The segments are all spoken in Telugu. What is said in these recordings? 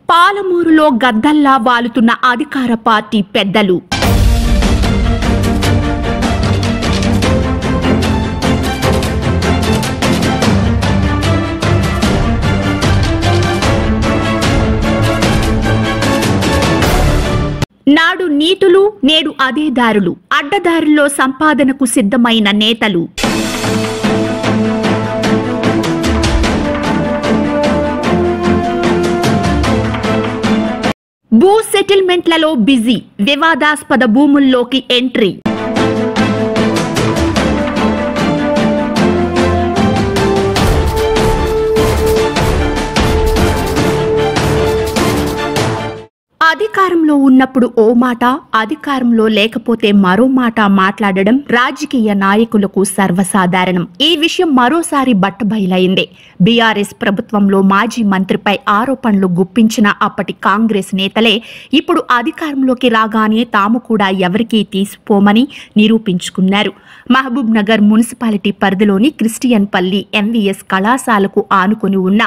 పాలమూరులో గద్దల్లా వాలుతున్న అధికార పార్టీ పెద్దలు. నాడు నీతులు, నేడు అదే దారులు, అడ్డదారుల్లో సంపాదనకు సిద్ధమైన నేతలు. భూ సెటిల్మెంట్లలో బిజీ, వివాదాస్పద భూముల్లోకి ఎంట్రీ. అధికారంలో ఉన్నప్పుడు ఓ మాట, అధికారంలో లేకపోతే మరో మాట మాట్లాడడం రాజకీయ నాయకులకు సర్వసాధారణం. ఈ విషయం మరోసారి బట్టబయలైంది. బీఆర్ఎస్ ప్రభుత్వంలో మాజీ మంత్రిపై ఆరోపణలు గుప్పించిన అప్పటి కాంగ్రెస్ నేతలే ఇప్పుడు అధికారంలోకి రాగానే తాము కూడా ఎవరికీ తీసిపోమని నిరూపించుకున్నారు. మహబూబ్ నగర్ మున్సిపాలిటీ పరిధిలోని క్రిస్టియన్ పల్లి ఎంవీఎస్ కళాశాలకు ఆనుకుని ఉన్న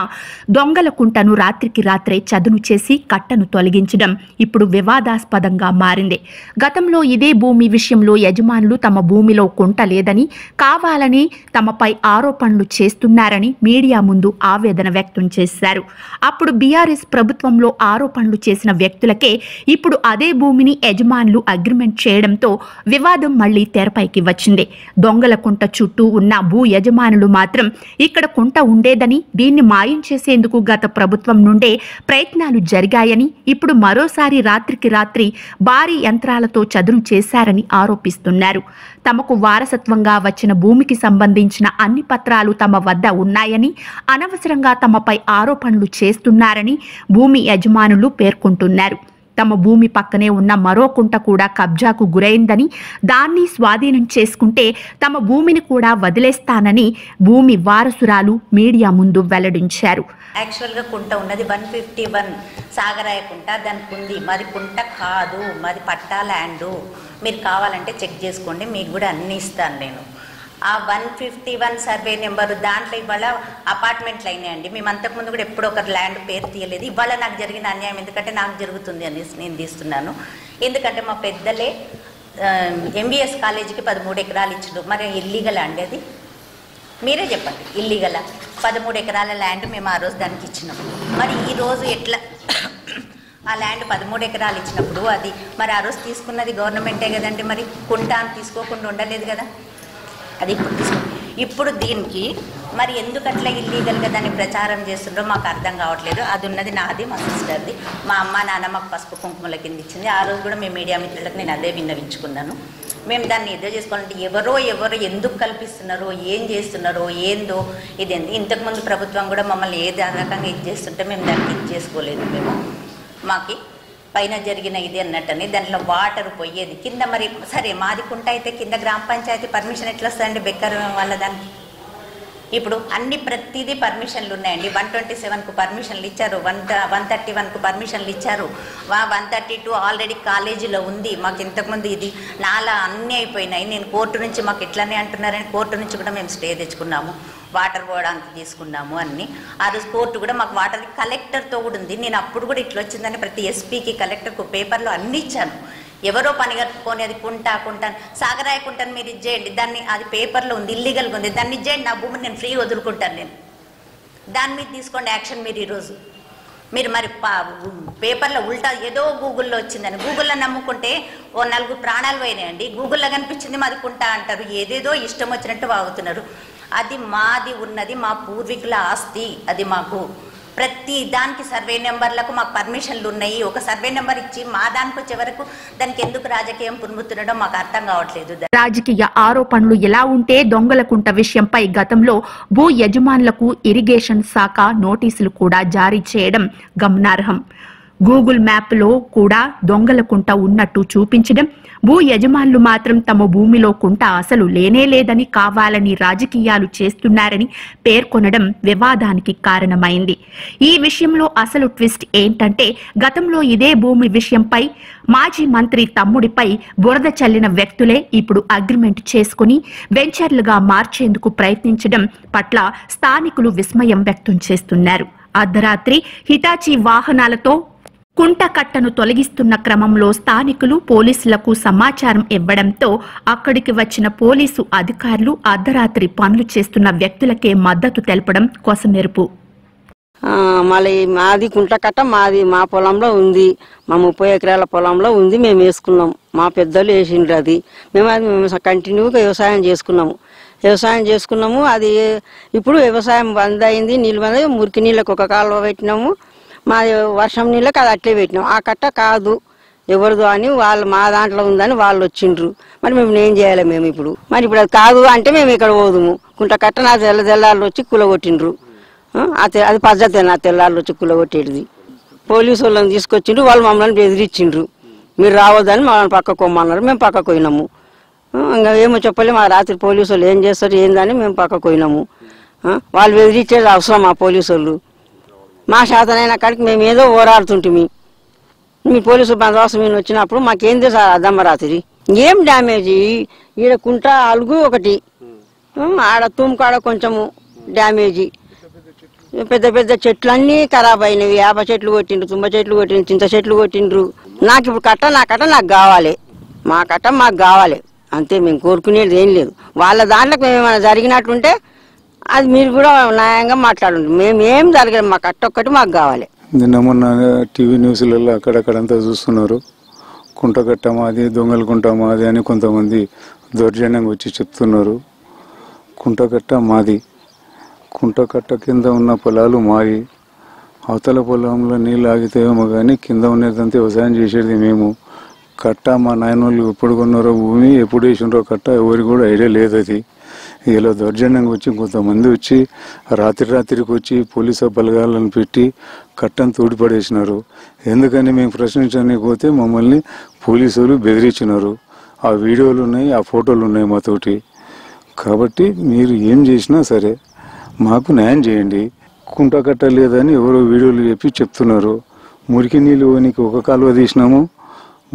దొంగలకుంటను రాత్రికి రాత్రే చదును చేసి కట్టను తొలగించడం ఇప్పుడు వివాదాస్పదంగా మారింది. గతంలో ఇదే భూమి విషయంలో యజమానులు తమ భూమిలో కుంట లేదని, కావాలని తమపై ఆరోపణలు చేస్తున్నారని మీడియా ముందు ఆవేదన వ్యక్తం చేశారు. అప్పుడు బీఆర్ఎస్ ప్రభుత్వంలో ఆరోపణలు చేసిన వ్యక్తులకే ఇప్పుడు అదే భూమిని యజమానులు అగ్రిమెంట్ చేయడంతో వివాదం మళ్లీ తెరపైకి వచ్చింది. దొంగల కుంట చుట్టూ ఉన్న భూ యజమానులు మాత్రం ఇక్కడ కుంట ఉండేదని, దీన్ని మాయం చేసేందుకు గత ప్రభుత్వం నుండే ప్రయత్నాలు జరిగాయని, ఇప్పుడు మరోసారి రాత్రికి రాత్రి భారీ యంత్రాలతో చదును చేశారని ఆరోపిస్తున్నారు. తమకు వారసత్వంగా వచ్చిన భూమికి సంబంధించిన అన్ని పత్రాలు తమ వద్ద ఉన్నాయని, అనవసరంగా తమపై ఆరోపణలు చేస్తున్నారని భూమి యజమానులు పేర్కొంటున్నారు. తమ భూమి పక్కనే ఉన్న మరో కుంట కూడా కబ్జాకు గురైందని, దాన్ని స్వాధీనం చేసుకుంటే తమ భూమిని కూడా వదిలేస్తానని భూమి వారసురాలు మీడియా ముందు వెల్లడించారు. యాక్చువల్గా కుంట ఉన్నది 151 సాగరాయ కుంట, దానికి ఉంది. మాది కుంట కాదు, మాది పట్టా ల్యాండు. మీరు కావాలంటే చెక్ చేసుకోండి, మీకు కూడా అన్నీ ఇస్తాను నేను. ఆ 151 సర్వే నెంబరు దాంట్లో ఇవాళ అపార్ట్మెంట్లు అయినాయండి. మేము అంతకుముందు కూడా ఎప్పుడు ఒక ల్యాండ్ పేరు తీయలేదు. ఇవాళ నాకు జరిగిన అన్యాయం ఎందుకంటే నాకు జరుగుతుంది అనేసి నేను తీస్తున్నాను. ఎందుకంటే మా పెద్దలే ఎంబీఎస్ కాలేజీకి 13 ఎకరాలు ఇచ్చిండు. మరి ఇల్లీగల్ అండి అది? మీరే చెప్పండి, ఇల్లీగల? 13 ఎకరాల ల్యాండ్ మేము ఆ రోజు దానికి ఇచ్చినాం. మరి ఈరోజు ఎట్లా ఆ ల్యాండ్ 13 ఎకరాలు ఇచ్చినప్పుడు అది మరి ఆ రోజు తీసుకున్నది గవర్నమెంటే కదండి. మరి కుంట అని తీసుకోకుండా ఉండలేదు కదా. అది ఇప్పుడు దీనికి మరి ఎందుకు అట్లా ఇల్లీగల్గా దాన్ని ప్రచారం చేస్తుండ్రో మాకు అర్థం కావట్లేదు. అది ఉన్నది నాది, మా సిస్టర్ది. మా అమ్మ నాన్న మాకు పసుపు కుంకుమల కింద ఇచ్చింది. ఆ రోజు కూడా మేము మీడియా మిత్రులకు నేను అదే విన్నవించుకున్నాను. మేము దాన్ని ఎదురు చేసుకోవాలంటే ఎవరో ఎందుకు కల్పిస్తున్నారో, ఏం చేస్తున్నారో, ఏందో ఇది ఇంతకుముందు ప్రభుత్వం కూడా మమ్మల్ని ఏ రకంగా ఇది చేస్తుంటే మేము దానికి ఇది చేసుకోలేదు. మేము మాకి పైన జరిగిన ఇది అన్నట్టని దాంట్లో వాటర్ పోయేది కింద. మరి సరే మాది కుంట అయితే కింద గ్రామ పంచాయతీ పర్మిషన్ ఎట్లా వస్తుందండి బెక్కర్ వాళ్ళ దానికి? ఇప్పుడు అన్ని ప్రతిదీ పర్మిషన్లు ఉన్నాయండి. 127కు పర్మిషన్లు ఇచ్చారు, 131కు పర్మిషన్లు ఇచ్చారు, 132 ఆల్రెడీ కాలేజీలో ఉంది. మాకు ఇంతకుముందు ఇది నాలా అన్నీ అయిపోయినాయి. నేను కోర్టు నుంచి మాకు ఇట్లానే అంటున్నారని కోర్టు నుంచి కూడా మేము స్టే తెచ్చుకున్నాము, వాటర్ పోవడానికి తీసుకున్నాము అన్నీ. ఆ రోజు కోర్టు కూడా మాకు వాటర్ కలెక్టర్తో కూడా ఉంది. నేను అప్పుడు కూడా ఇట్లా వచ్చిందని ప్రతి ఎస్పీకి కలెక్టర్కు పేపర్లో అన్నీ ఇచ్చాను. ఎవరో పని కట్టుకొని అది కుంటాను సాగరాయ కుంటాను మీరు ఇచ్చేయండి, దాన్ని అది పేపర్లో ఉంది, ఇల్లీగల్గా ఉంది, దాన్ని ఇచ్చేయండి, నా భూమిని నేను ఫ్రీ వదులుకుంటాను, నేను దాని మీద తీసుకోండి యాక్షన్. మీరు ఈరోజు మీరు మరి పేపర్లో ఉల్టా ఏదో గూగుల్లో వచ్చిందని గూగుల్లో నమ్ముకుంటే ఓ 4 ప్రాణాలు పోయినాయండి. గూగుల్లో కనిపించింది మాది కుంటా అంటారు, ఏదేదో ఇష్టం వచ్చినట్టు వాగుతున్నారు. అది మాది ఉన్నది, మా పూర్వీకుల ఆస్తి. అది మాకు ప్రతి దానికి సర్వే నెంబర్లకు మాకు పర్మిషన్లు ఉన్నాయి. ఒక సర్వే నెంబర్ ఇచ్చి మా దానికి వచ్చే వరకు దానికి ఎందుకు రాజకీయం పునుగుతుండడం మాకు అర్థం కావట్లేదు. రాజకీయ ఆరోపణలు ఎలా ఉంటే దొంగలకుంట విషయంపై గతంలో భూ యజమానులకు ఇరిగేషన్ శాఖ నోటీసులు కూడా జారీ చేయడం గమనార్హం. గూగుల్ మ్యాప్లో కూడా దొంగలకుంట ఉన్నట్టు చూపించడం, భూ యజమానులు మాత్రం తమ భూమిలో కుంట అసలు లేనే లేదని కావాలని రాజకీయాలు చేస్తున్నారని పేర్కొనడం వివాదానికి కారణమైంది. ఈ విషయంలో అసలు ట్విస్ట్ ఏంటంటే గతంలో ఇదే భూమి విషయంపై మాజీ మంత్రి తమ్ముడిపై బురద చల్లిన వ్యక్తులే ఇప్పుడు అగ్రిమెంట్ చేసుకుని వెంచర్లుగా మార్చేందుకు ప్రయత్నించడం పట్ల స్థానికులు విస్మయం వ్యక్తం చేస్తున్నారు. అర్ధరాత్రి హిటాచీ వాహనాలతో కుంట కట్టను తొలగిస్తున్న క్రమంలో స్థానికులు పోలీసులకు సమాచారం ఇవ్వడంతో అక్కడికి వచ్చిన పోలీసు అధికారులు అర్ధరాత్రి పనులు చేస్తున్న వ్యక్తులకే మద్దతు తెలపడం కొసమెరుపు. మళ్ళీ మాది కుంట కట్ట మా పొలంలో ఉంది, మా 30 ఎకరాల పొలంలో ఉంది. మేము వేసుకున్నాం, మా పెద్దలు వేసిండ్రు. అది మేము కంటిన్యూగా వ్యవసాయం చేసుకున్నాము. అది ఇప్పుడు వ్యవసాయం బంద్ అయింది, నీళ్ళు బంద్ అయ్యి మురికి నీళ్ళకి ఒక కాలువ పెట్టినాము, మా వర్షం నీళ్ళకి అది అట్లే పెట్టినాము. ఆ కట్ట కాదు ఎవరిదో అని వాళ్ళు మా దాంట్లో ఉందని వాళ్ళు వచ్చిండ్రు. మరి మేము ఏం చేయాలి? మేము ఇప్పుడు అది కాదు అంటే మేము ఇక్కడ పోదుము. కుంట కట్ట నా తెల్లాళ్ళు వచ్చి కూలగొట్టిండ్రు. అది పద్ధతి నా తెల్లాళ్ళు వచ్చి కూలగొట్టేది. పోలీసు వాళ్ళని తీసుకొచ్చిండ్రు, వాళ్ళు మమ్మల్ని బెదిరించిండ్రు. మీరు రావద్దని మమ్మల్ని పక్కకు పోమన్నారు. మేము పక్కకు పోయినాము. ఇంకా ఏమో చెప్పలేము. ఆ రాత్రి పోలీసు వాళ్ళు ఏం చేస్తారు ఏందని మేము పక్కకు పోయినాము. వాళ్ళు బెదిరించేది అవసరం. ఆ పోలీసు వాళ్ళు మా శాతనైన కాడికి మేము ఏదో ఓరాడుతుంటిమి. మీ పోలీసు బందోబస్తు మీద వచ్చినప్పుడు మాకేంది సార్ అద్దమ్మ రాత్రి ఏం డ్యామేజీ? ఈడ కుంట అలుగు ఒకటి, ఆడ తుమ్కాడ కొంచెము డ్యామేజీ, పెద్ద పెద్ద చెట్లు అన్నీ ఖరాబ్ అయినవి. వేప చెట్లు కొట్టిండ్రు, తుమ్మ చెట్లు కొట్టిండ్రు, చింత చెట్లు కొట్టిండ్రు. నాకు ఇప్పుడు నా కట్ట నాకు కావాలి, మా కట్ట మాకు కావాలి అంతే. మేము కోరుకునేది ఏం లేదు. వాళ్ళ దాంట్లోకి మేము ఏమైనా జరిగినట్టుంటే అది మీరు కూడా న్యాయంగా మాట్లాడండి. మేమేం జరగదు, మా కట్ట ఒక్కటి మాకు కావాలి. నిన్న మొన్న టీవీ న్యూస్లలో అక్కడక్కడంతా చూస్తున్నారు. కుంట కట్ట మాది, దొంగలు కుంట మాది అని కొంతమంది దౌర్జన్యంగా వచ్చి చెప్తున్నారు. కుంట కట్ట మాది, కుంట కట్ట కింద ఉన్న పొలాలు మావి. అవతల పొలంలో నీళ్ళు ఆగితేమో కానీ కింద ఉన్నదంతా వ్యవసాయం చేసేది మేము. కట్ట మా నాయనోళ్ళు ఎప్పుడు కొన్నారో భూమి, ఎప్పుడు వేసినారో కట్ట ఎవరికి కూడా ఐడియా లేదు. అది ఇలా దౌర్జన్యంగా వచ్చి కొంతమంది వచ్చి రాత్రికి వచ్చి పోలీసు బలగాలను పెట్టి కట్టను తోడిపడేసినారు. ఎందుకని మేము ప్రశ్నించడానికి పోతే మమ్మల్ని పోలీసులు బెదిరించినారు. ఆ వీడియోలు ఉన్నాయి, ఆ ఫోటోలు ఉన్నాయి మాతోటి. కాబట్టి మీరు ఏం చేసినా సరే మాకు న్యాయం చేయండి. కుంట కట్ట లేదని ఎవరో వీడియోలు చెప్పి చెప్తున్నారు. మురికి నీళ్ళు పోనీకి ఒక కాలువ తీసినాము,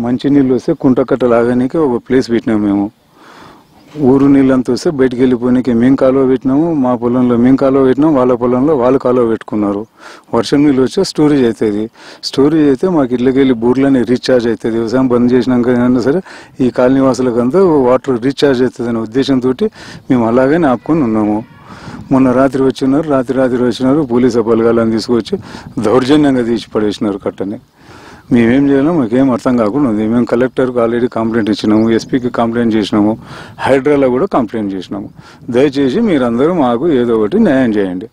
మంచి నీళ్ళు వస్తే కుంట కట్ట లాగానికి ఒక ప్లేస్ పెట్టినాము. మేము ఊరు నీళ్ళంతా వస్తే బయటికి వెళ్ళిపోయినాకి మేము కాలువ పెట్టినాము. మా పొలంలో మేము కాలువ పెట్టినాము, వాళ్ళ పొలంలో వాళ్ళు కాలువ పెట్టుకున్నారు. వర్షం నీళ్ళు వచ్చే స్టోరేజ్ అవుతుంది. స్టోరేజ్ అయితే మాకు ఇళ్ళకి వెళ్ళి బోర్లని రీఛార్జ్ అవుతుంది. వ్యవసాయం బంద్ చేసినాక అయినా సరే ఈ కాలనీ వాసులకంతా వాటర్ రీఛార్జ్ అవుతుంది అనే ఉద్దేశంతో మేము అలాగనే ఆపుకొని ఉన్నాము. మొన్న రాత్రి వచ్చినారు పోలీసు బలగాలను తీసుకొచ్చి దౌర్జన్యంగా తీసి పడేసినారు కట్టని. మేమేం చేయాలో మాకేం అర్థం కాకుండా ఉంది. మేము కలెక్టర్కి ఆల్రెడీ కంప్లైంట్ ఇచ్చినాము, ఎస్పీకి కంప్లైంట్ చేసినాము, హైడ్రాలో కూడా కంప్లైంట్ చేసినాము. దయచేసి మీరందరూ మాకు ఏదో ఒకటి న్యాయం చేయండి.